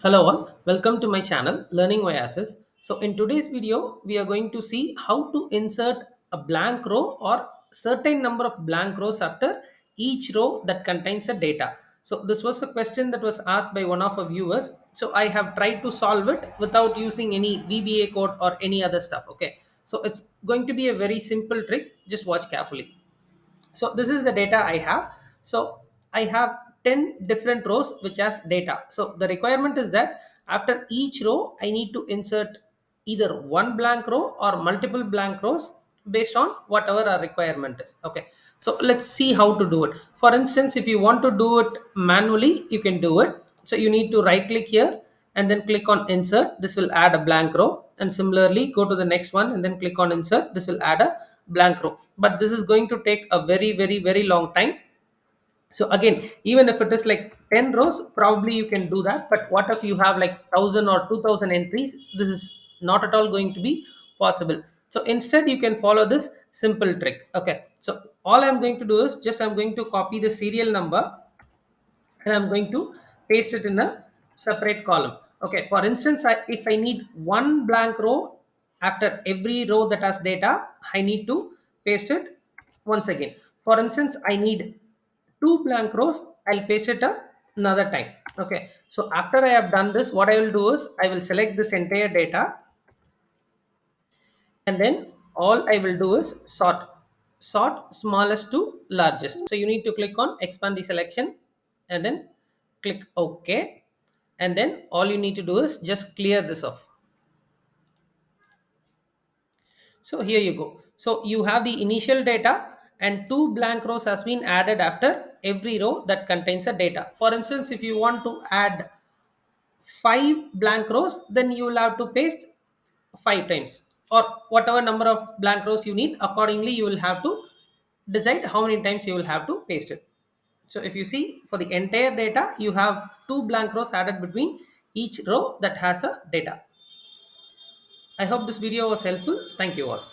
Hello all, welcome to my channel Learning Oasis. So in today's video, we are going to see how to insert a blank row or certain number of blank rows after each row that contains a data. So this was a question that was asked by one of our viewers. So I have tried to solve it without using any VBA code or any other stuff. Okay. So it's going to be a very simple trick. Just watch carefully. So this is the data I have. So I have 10 different rows which has data. So the requirement is that after each row I need to insert either one blank row or multiple blank rows based on whatever our requirement is. Okay, so let's see how to do it. For instance, if you want to do it manually, you can do it. So you need to right click here and then click on insert. This will add a blank row, and similarly go to the next one and then click on insert. This will add a blank row, but this is going to take a very long time. So again, even if it is like 10 rows, probably you can do that. But what if you have like 1000 or 2000 entries? This is not at all going to be possible. So instead you can follow this simple trick. Okay, so all I'm going to do is just I'm going to copy the serial number and I'm going to paste it in a separate column. Okay, for instance, if I need one blank row after every row that has data, I need to paste it once again. For instance, I need two blank rows, I'll paste it another time. Okay, so after I have done this, what I will do is I will select this entire data, and then all I will do is sort smallest to largest. So you need to click on expand the selection and then click OK, and then all you need to do is just clear this off. So here you go. So you have the initial data and two blank rows has been added after every row that contains a data. For instance, if you want to add five blank rows, then you will have to paste five times, or whatever number of blank rows you need. Accordingly, you will have to decide how many times you will have to paste it. So if you see, for the entire data, you have two blank rows added between each row that has a data. I hope this video was helpful. Thank you all.